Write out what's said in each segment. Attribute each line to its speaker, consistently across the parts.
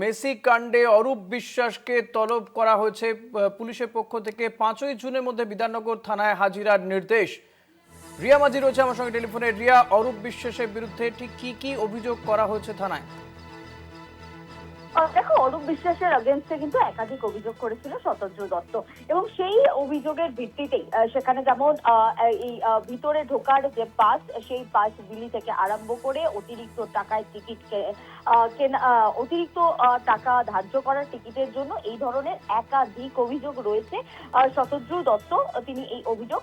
Speaker 1: Messi কাণ্ডে অরূপ বিশ্বাসকে তলব করা হয়েছে পুলিশের পক্ষ থেকে। 5ই জুনের মধ্যে বিধাননগর থানায় হাজিরার নির্দেশ। রিয়া মাঝি রয়েছে আমার সঙ্গে টেলিফোনে। রিয়া, অরূপ বিশ্বাসের বিরুদ্ধে ঠিক কি কি অভিযোগ করা হয়েছে থানায়?
Speaker 2: দেখো, অরূপ বিশ্বাসের এগেনস্টে কিন্তু একাধিক অভিযোগ করেছিল শতদ্রু দত্ত, এবং সেই অভিযোগের ভিত্তিতেই সেখানে যেমন এই ভিতরে ঢোকার যে পাস, সেই পাস বিলি থেকে আরম্ভ করে অতিরিক্ত টাকায় টিকিট কেনা, অতিরিক্ত টাকা ধার্য করার টিকিটের জন্য এই ধরনের একাধিক অভিযোগ রয়েছে। শতদ্রু দত্ত তিনি এই অভিযোগ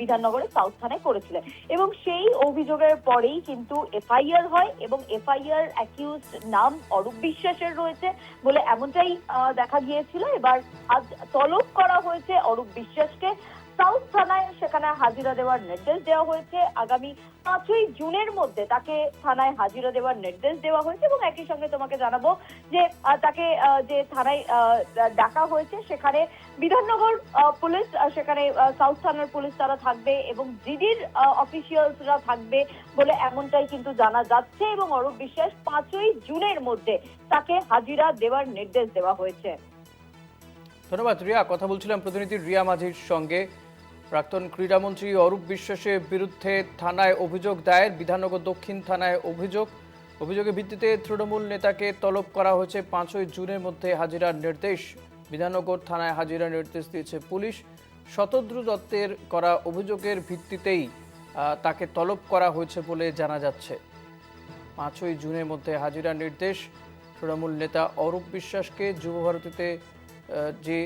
Speaker 2: বিধাননগরের সাউথ থানায় করেছিলেন, এবং সেই অভিযোগের পরেই কিন্তু এফআইআর হয়, এবং এফআইআর অ্যাকিউজ নাম অরূপ বিশ্বাসের রয়েছে বলে এমনটাই দেখা গিয়েছিল। এবার আজ তলব করা হয়েছে অরূপ বিশ্বাসকে সাউথ থানায়, সেখানে হাজিরা দেওয়ার নির্দেশ দেওয়া হয়েছে। আগামী 5ই জুনের মধ্যে তাকে থানায় হাজিরা দেওয়ার নির্দেশ দেওয়া হয়েছে, এবং একই সঙ্গে তোমাকে জানাবো যে তাকে যে থানায় ডাকা হয়েছে সেখানে বিধাননগর পুলিশ, সেখানে সাউথ থানার পুলিশ তারা থাকবে, এবং জিডির অফিসিয়ালসরা থাকবে বলে এমনটাই কিন্তু জানা যাচ্ছে। এবং অরূপ বিশ্বাস 5ই জুনের মধ্যে তাকে হাজিরা দেওয়ার নির্দেশ দেওয়া হয়েছে।
Speaker 1: ধন্যবাদ রিয়া। কথা বলছিলাম প্রতিনিধি রিয়া মাঝির সঙ্গে। প্রাক্তন ক্রীড়ামন্ত্রী অরূপ বিশ্বাসের বিরুদ্ধে থানায় অভিযোগ দায়ের, বিধাননগর দক্ষিণ থানায় অভিযোগের ভিত্তিতে তৃণমূল নেতাকে তলব করা হয়েছে। 5ই জুনের মধ্যে হাজিরার নির্দেশ। বিধাননগর থানায় হাজিরার নির্দেশ দিয়েছে পুলিশ। শতদ্রু দত্তের করা অভিযোগের ভিত্তিতেই তাকে তলব করা হয়েছে বলে জানা যাচ্ছে। 5ই জুনের মধ্যে হাজিরার নির্দেশ। তৃণমূল নেতা অরূপ বিশ্বাসকে যুবভারতীতে যে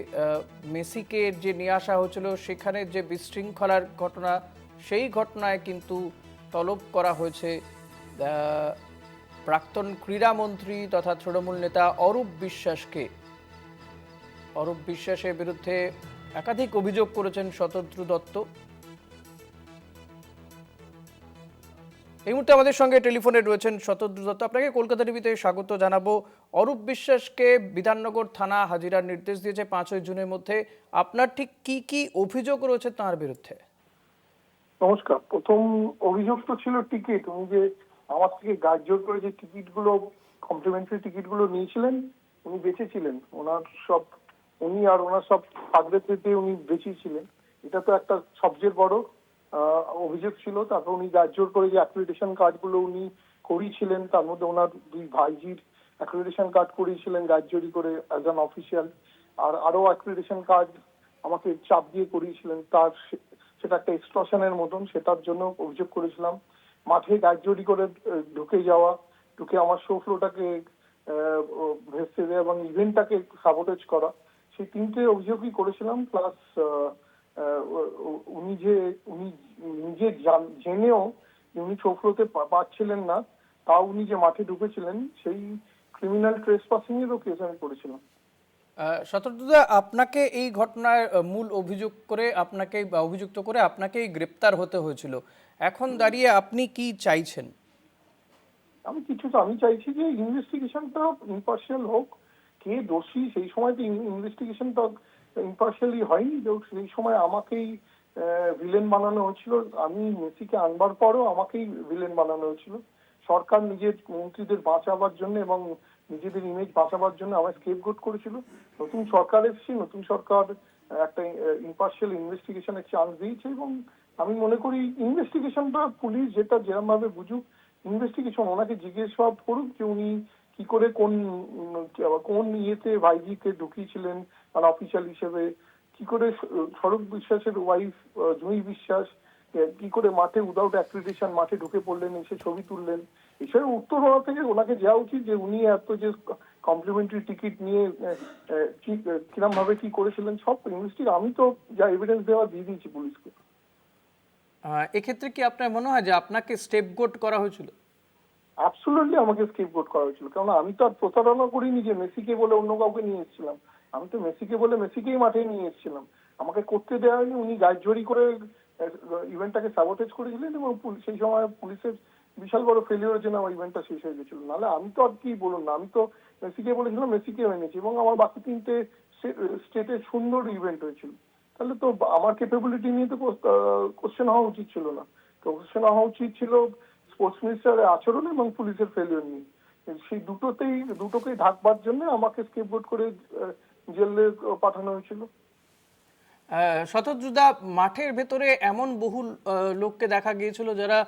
Speaker 1: মেসিকে যে নিয়ে আসা হয়েছিল, সেখানে যে বিশৃঙ্খলার ঘটনা, সেই ঘটনায় কিন্তু তলব করা হয়েছে প্রাক্তন ক্রীড়ামন্ত্রী তথা তৃণমূল নেতা অরূপ বিশ্বাসকে। অরূপ বিশ্বাসের বিরুদ্ধে একাধিক অভিযোগ করেছেন শতদ্রু দত্ত। এই মুহূর্তে আমাদের সঙ্গে টেলিফোনে রয়েছেন শতদ্রু দত্ত। আপনাকে কলকাতা টিভিতে স্বাগত জানাবো। অরূপ বিশ্বাসকে বিধাননগর থানা হাজিরার নির্দেশ দিয়েছে 5ই জুনের মধ্যে। আপনার ঠিক কি কি অভিযোগ রয়েছে তার বিরুদ্ধে?
Speaker 3: নমস্কার। প্রথম অভিযোগ তো ছিল টিকিট। উনি যে আমার থেকে গাড় জোর করে যে টিকিটগুলো, কমপ্লিমেন্টারি টিকিটগুলো নিয়েছিলেন, উনি বেঁচেছিলেন। উনি আর ওনার সব পাগড়েতে উনি বেঁচেছিলেন। এটা তো একটা সবচেয়ে বড় অভিযোগ ছিল। তারপর উনি গাড় জোর করে যে অ্যাক্রিডিটেশন কার্ডগুলো উনি করিয়েছিলেন, তার মধ্যে ওনার দুই ভাইজির অ্যাক্রিডিটেশন কার্ড করিয়েছিলেন গাড় জোরি করে অ্যাজ অ্যান অফিসিয়াল, আর আরো অ্যাক্রিডিটেশন কার্ড আমাকে চাপ দিয়ে করিয়েছিলেন। সেটা একটা এক্সটর্শনের মতন, সেটার জন্য অভিযোগ করেছিলাম। মাঠে গাড়ি করে ঢুকে আমার শো ফ্লোটাকে ভেস্তে দেওয়া এবং ইভেন্টটাকে সাবোটেজ করা, সেই 3টে অভিযোগই করেছিলাম। প্লাস উনি নিজে জেনেও উনি শো ফ্লোতে পাচ্ছিলেন না, তাও উনি যে মাঠে ঢুকেছিলেন, সেই ক্রিমিনাল ট্রেসপাসিং এরও কেস আমি করেছিলাম।
Speaker 1: শতদ্রুদা, আপনাকে এই ঘটনার মূল অভিযুক্ত করে আপনাকেই গ্রেপ্তার হতে হয়েছিল। এখন দাঁড়িয়ে আপনি কি চাইছেন?
Speaker 3: আমি চাইছি যে ইনভেস্টিগেশনটা ইম্পার্শিয়াল হোক। কে দোষী সেই সময় তো ইনভেস্টিগেশনটা ইম্পার্শিয়ালি হয়নি। সেই সময় আমাকেই ভিলেন বানানো হয়েছিল। আমি মেসিকে আনবার পরও আমাকেই ভিলেন বানানো হয়েছিল। সরকার নিজের মন্ত্রীদের বাঁচাবার জন্য এবং নিজেদের ইমেজ বাঁচাবার জন্য আমায় স্কেপগোট করেছিল। নতুন সরকার এসেছে, নতুন সরকার একটা ইম্পার্শিয়াল ইনভেস্টিগেশনের চান্স দিয়েছে, এবং আমি মনে করি ইনভেস্টিগেশনটা পুলিশ যেটা যেরকম ভাবে বুঝুক, ইনভেস্টিগেশন ওনাকে জিজ্ঞাসাবাদ করুক যে উনি কি করে কোন ইয়েতে ভাইজিকে ঢুকিয়েছিলেন মানে অফিসিয়াল হিসেবে, কি করে স্বরূপ বিশ্বাসের ওয়াইফ জুঁই বিশ্বাস কি করে মাঠে উইদাউট অ্যাক্রিডিটেশন মাঠে ঢুকে পড়লেন, এসে ছবি তুললেন। এসবের উত্তর হওয়া থেকে ওনাকে যাওয়া উচিত যে উনি এত যে কমপ্লিমেন্টারি টিকিট নিয়ে কিরম ভাবে কি করেছিলেন সব ইনভেস্টিগেশন। আমি তো যা এভিডেন্স দেওয়া দিয়ে দিয়েছি পুলিশকে।
Speaker 1: এক্ষেত্রে কি আপনার মনে হয় যে আপনাকে স্টেপগোট করা হয়েছিল?
Speaker 3: অ্যাবসলিউটলি আমাকে স্কিপগোট করা হয়েছিল, কারণ আমি তো আর প্রতারণা করিনি যে মেসিকে বলে অন্য কাউকে নিয়ে এসেছিলাম। আমি তো মেসিকে বলে মেসিকেই মাঠে নিয়ে এসেছিলাম। আমাকে করতে দেওয়া হয়নি। উনি গাড়ি করে ইভেন্টটাকে সাবোটেজ করেছিলেন, এবং সেই সময় পুলিশের বিশাল বড় ফেলিওর জন্য আমার ইভেন্টটা শেষ হয়ে গেছিল। নাহলে আমি তো আর কি বলুন না, আমি তো মেসিকে বলেছিলাম, মেসিকে এনেছি, এবং আমার বাকি 3টে স্টেটে সুন্দর ইভেন্ট হয়েছিল। তাহলে তো আমার ক্যাপাবিলিটি নিয়ে তো কোশ্চেন হওয়া উচিত ছিল না। কোশ্চেন হওয়া উচিত ছিল স্পোর্টস মিনিস্টারের আচরণ এবং পুলিশের ফেলিওর নিয়ে। সেই দুটোকেই ঢাকবার জন্য আমাকে স্কেপগোট করে জেলে পাঠানো হয়েছিল।
Speaker 1: শতদ্রুদা, মাঠের ভেতরে এমন বহু লোককে দেখা গিয়েছিল যারা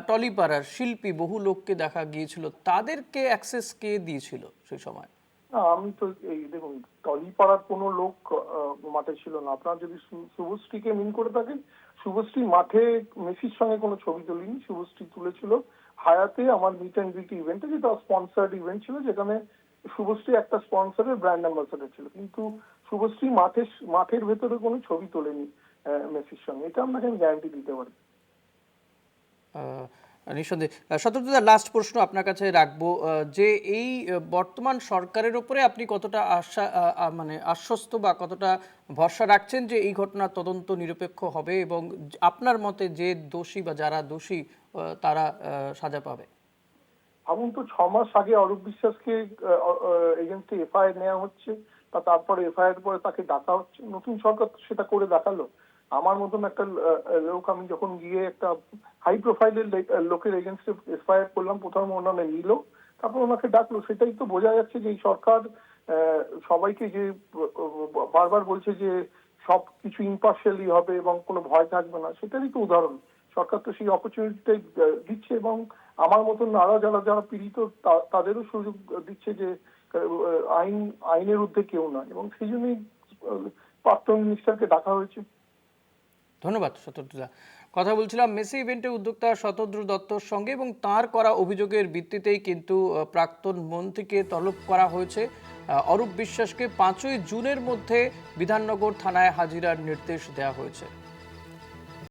Speaker 1: টলিপাড়ার শিল্পী, বহু লোককে দেখা গিয়েছিল, তাদেরকে অ্যাক্সেস কে দিয়েছিল সেই সময়?
Speaker 3: না, আমি তো এই দেখুন, টলিপাড়ার কোনো লোক মাঠে ছিল না। আপনার যদি শুভশ্রীকে মিন করে থাকেন, শুভশ্রী মাঠে মেসির সঙ্গে কোনো ছবি তোলেনি। শুভশ্রী তুলেছিল হায়াতে আমার মিট অ্যান্ড গ্রিট ইভেন্টে, যেটা স্পন্সার্ড ইভেন্ট ছিল, যেখানে শুভশ্রী একটা স্পন্সরের ব্র্যান্ড অ্যাম্বাসাডার ছিল। কিন্তু শুভশ্রী মাঠের ভেতরে কোনো ছবি তোলেনি মেসির সঙ্গে, এটা আপনাকে আমি গ্যারান্টি দিতে পারি।
Speaker 1: নিঃসন্দেহে। শতদ্রুদা, লাস্ট প্রশ্ন আপনার কাছে রাখবো, যে এই বর্তমান সরকারের উপরে আপনি কতটা মানে আশ্বস্ত বা কতটা ভরসা রাখছেন যে এই ঘটনার তদন্ত নিরপেক্ষ হবে এবং আপনার মতে যে দোষী বা যারা দোষী তারা সাজা পাবে?
Speaker 3: ভাবুন তো, 6 মাস আগে অরূপ বিশ্বাসকে এগেনস্টে এফআইআর নেওয়া হচ্ছে, তারপরে এফআইআর পরে তাকে ডাকা হচ্ছে। নতুন সরকার তো সেটা করে দেখালো। আমার মতন একটা লোক, আমি যখন গিয়ে একটা হাই প্রোফাইলের লোকের এগেনস্টে এফআইআর করলাম, প্রথমে ওনারা নিল, তারপর ওনাকে ডাকলো। সেটাই তো বোঝা যাচ্ছে যে এই সরকার সবাইকে যে বারবার বলছে যে সব কিছু ইম্পার্শিয়ালি হবে এবং কোনো ভয় থাকবে না, সেটারই তো উদাহরণ। সরকার তো সেই অপরচুনিটিটাই দিচ্ছে এবং আমার মতন আরো যারা পীড়িত তাদেরও সুযোগ দিচ্ছে যে আইনের ঊর্ধ্বে কেউ না, এবং সেই জন্যই প্রাক্তন মিনিস্টারকে ডাকা হয়েছে।
Speaker 1: ধন্যবাদ শতদ্রুদা। কথা বলছিলাম মেসি ইভেন্টের উদ্যোক্তা শতদ্রু দত্তর সঙ্গে, এবং তার করা অভিযোগের ভিত্তিতেই কিন্তু প্রাক্তন মন্ত্রীকে তলব করা হয়েছে। অরূপ বিশ্বাসকে 5ই জুনের মধ্যে বিধাননগর থানায় হাজিরার নির্দেশ দেওয়া হয়েছে।